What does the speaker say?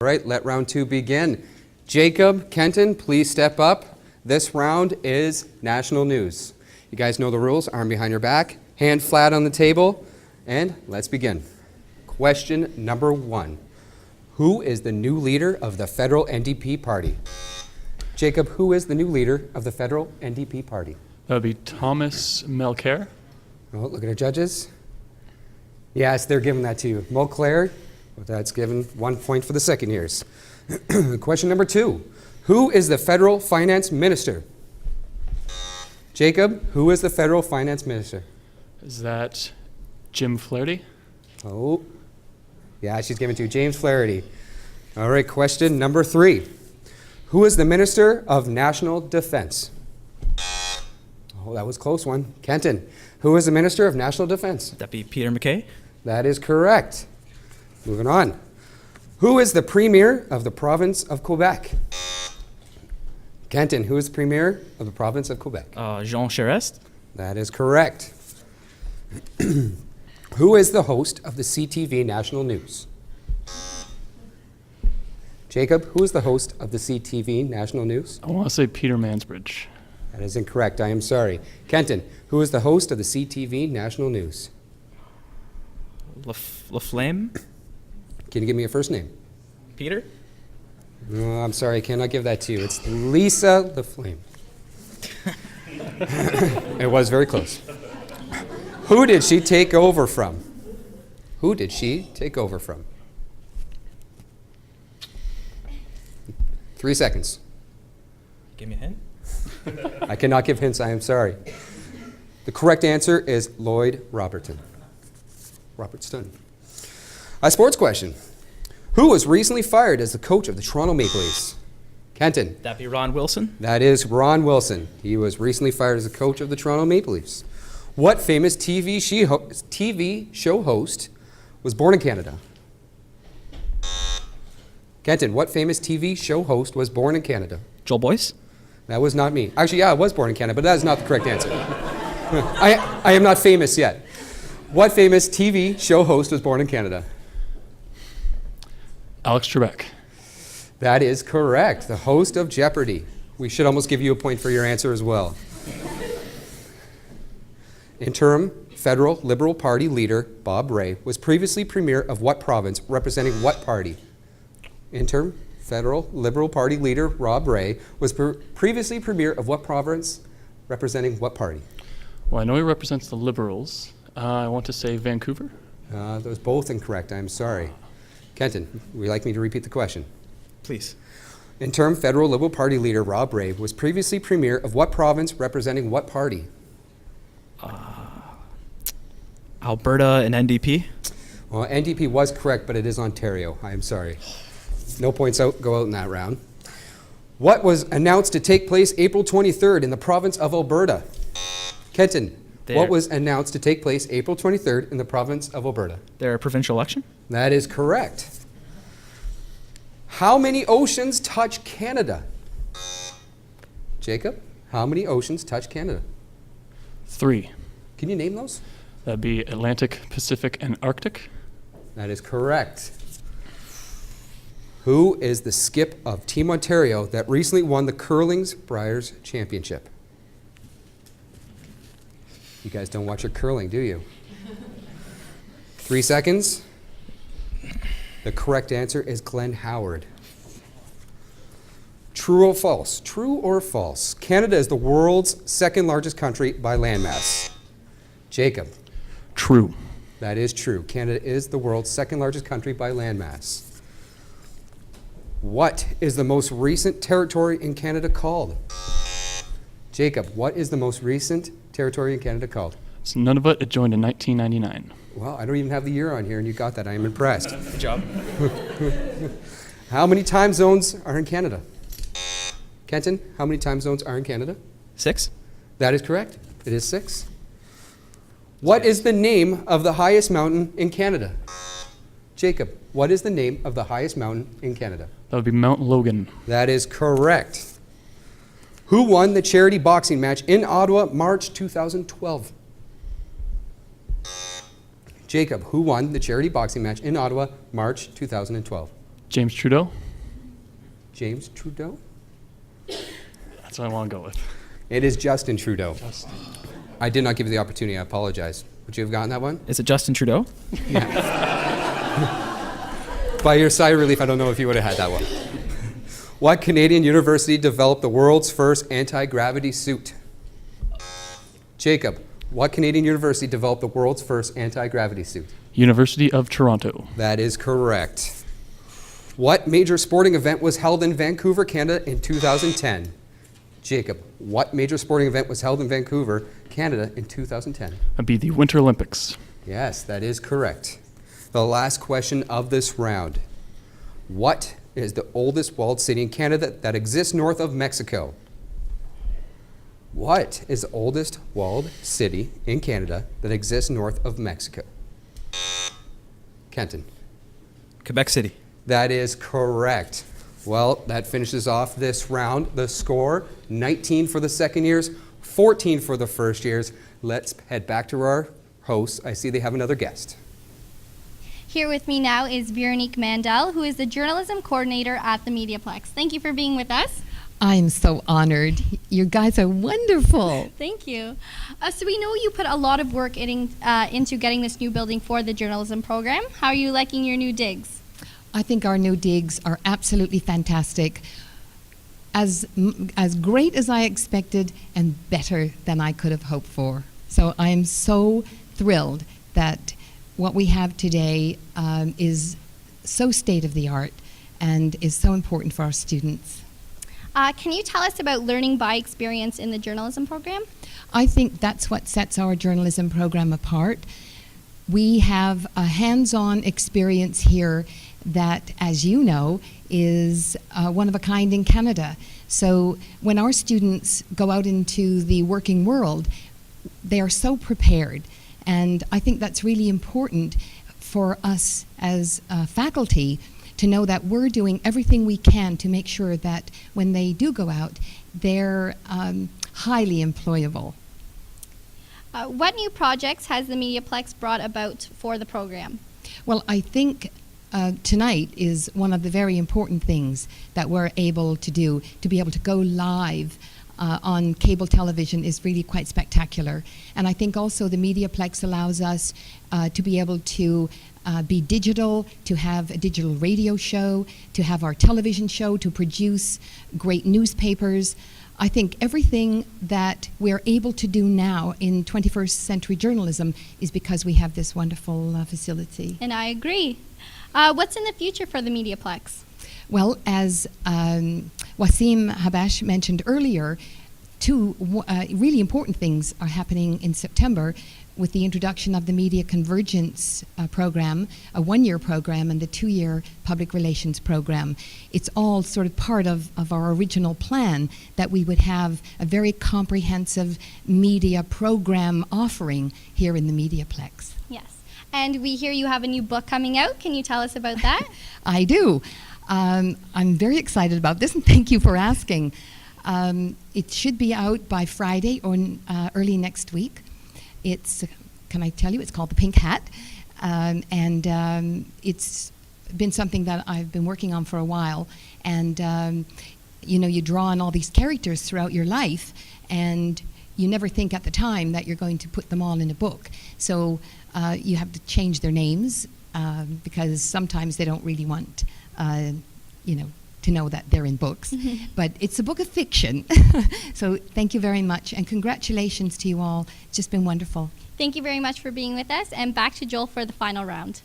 All right, let round two begin. Jacob, Kenton, please step up. This round is national news. You guys know the rules. Arm behind your back, hand flat on the table, and let's begin. Question number one. Who is the new leader of the federal NDP party? Jacob, who is the new leader of the federal NDP party? That would be Thomas Melcher. Oh, look at our judges. Yes, they're giving that to you. Mulcair, that's given 1 point for the second years. Question number two. Who is the federal finance minister? Jacob, who is the federal finance minister? Is that Jim Flaherty? Oh, yeah, she's given to you. James Flaherty. All right, question number three. Who is the Minister of National Defense? Oh, that was a close one. Kenton, who is the Minister of National Defense? That'd be Peter MacKay. That is correct. Moving on. Who is the Premier of the province of Quebec? Kenton, who is the Premier of the province of Quebec? Jean Charest. That is correct. Who is the host of the CTV National News? Jacob, who is the host of the CTV National News? I want to say Peter Mansbridge. That is incorrect. I am sorry. Kenton, who is the host of the CTV National News? Laflamme. Can you give me a first name? Peter. No, I'm sorry. I cannot give that to you. It's Lisa Laflamme. It was very close. Who did she take over from? Who did she take over from? 3 seconds. Give me a hint. I cannot give hints. I am sorry. The correct answer is Lloyd Robertson. A sports question. Who was recently fired as the coach of the Toronto Maple Leafs? Kenton. That'd be Ron Wilson. That is Ron Wilson. He was recently fired as the coach of the Toronto Maple Leafs. What famous TV show host was born in Canada? Kenton, what famous TV show host was born in Canada? Joel Boyce. That was not me. Actually, yeah, I was born in Canada, but that is not the correct answer. I am not famous yet. What famous TV show host was born in Canada? Alex Trebek. That is correct. The host of Jeopardy. We should almost give you a point for your answer as well. Interim federal Liberal Party leader Bob Rae was previously premier of what province representing what party? Interim federal Liberal Party leader Rob Rae was previously premier of what province representing what party? Well, I know he represents the Liberals. I want to say Vancouver. Those both incorrect. I'm sorry. Kenton, would you like me to repeat the question? Please. Interim federal Liberal Party leader Rob Rae was previously premier of what province representing what party? Alberta and NDP. Well, NDP was correct, but it is Ontario. I am sorry. No points go out in that round. What was announced to take place April 23rd in the province of Alberta? Kenton, what was announced to take place April 23rd in the province of Alberta? Their provincial election. That is correct. How many oceans touch Canada? Jacob, how many oceans touch Canada? 3. Can you name those? That'd be Atlantic, Pacific, and Arctic. That is correct. Who is the skip of Team Ontario that recently won the Curling's Briars Championship? You guys don't watch your curling, do you? 3 seconds. The correct answer is Glenn Howard. True or false? True or false? Canada is the world's second largest country by landmass. Jacob. True. That is true. Canada is the world's second largest country by landmass. What is the most recent territory in Canada called? Jacob, what is the most recent territory in Canada called? It's Nunavut. It joined in 1999. Well, I don't even have the year on here, and you got that. I am impressed. Good job. How many time zones are in Canada? Kenton, how many time zones are in Canada? 6. That is correct. It is 6. What is the name of the highest mountain in Canada? Jacob, what is the name of the highest mountain in Canada? That would be Mount Logan. That is correct. Who won the charity boxing match in Ottawa, March 2012? Jacob, who won the charity boxing match in Ottawa, March 2012? James Trudeau. James Trudeau? That's what I want to go with. It is Justin Trudeau. I did not give you the opportunity. I apologize. Would you have gotten that one? Is it Justin Trudeau? By your sigh of relief, I don't know if you would have had that one. What Canadian university developed the world's first anti-gravity suit? Jacob, what Canadian university developed the world's first anti-gravity suit? University of Toronto. That is correct. What major sporting event was held in Vancouver, Canada in 2010? Jacob, what major sporting event was held in Vancouver, Canada in 2010? That'd be the Winter Olympics. Yes, that is correct. The last question of this round. What is the oldest walled city in Canada that exists north of Mexico? What is the oldest walled city in Canada that exists north of Mexico? Kenton. Quebec City. That is correct. Well, that finishes off this round. The score, 19 for the second years, 14 for the first years. Let's head back to our hosts. I see they have another guest. Here with me now is Veronique Mandel, who is the journalism coordinator at the Mediaplex. Thank you for being with us. I'm so honored. You guys are wonderful. Thank you. So we know you put a lot of work into getting this new building for the journalism program. How are you liking your new digs? I think our new digs are absolutely fantastic. As great as I expected and better than I could have hoped for. So I am so thrilled that what we have today is so state-of-the-art and is so important for our students. Can you tell us about learning by experience in the journalism program? I think that's what sets our journalism program apart. We have a hands-on experience here that, as you know, is one of a kind in Canada. So when our students go out into the working world, they are so prepared. And I think that's really important for us as faculty to know that we're doing everything we can to make sure that when they do go out, they're highly employable. What new projects has the Mediaplex brought about for the program? Well, I think tonight is one of the very important things that we're able to do. To be able to go live on cable television is really quite spectacular. And I think also the Mediaplex allows us to be able to be digital, to have a digital radio show, to have our television show, to produce great newspapers. I think everything that we're able to do now in 21st century journalism is because we have this wonderful facility. And I agree. What's in the future for the Mediaplex? Well, as Wasim Habash mentioned earlier, two really important things are happening in September with the introduction of the Media Convergence program, a one-year program, and the two-year public relations program. It's all sort of part of our original plan that we would have a very comprehensive media program offering here in the Mediaplex. Yes. And we hear you have a new book coming out. Can you tell us about that? I do. I'm very excited about this, and thank you for asking. It should be out by Friday or early next week. It's, can I tell you, it's called The Pink Hat, and it's been something that I've been working on for a while. And you know, you draw on all these characters throughout your life, and you never think at the time that you're going to put them all in a book. So you have to change their names because sometimes they don't really want, you know, to know that they're in books. But it's a book of fiction. So thank you very much, and congratulations to you all. It's just been wonderful. Thank you very much for being with us, and back to Joel for the final round.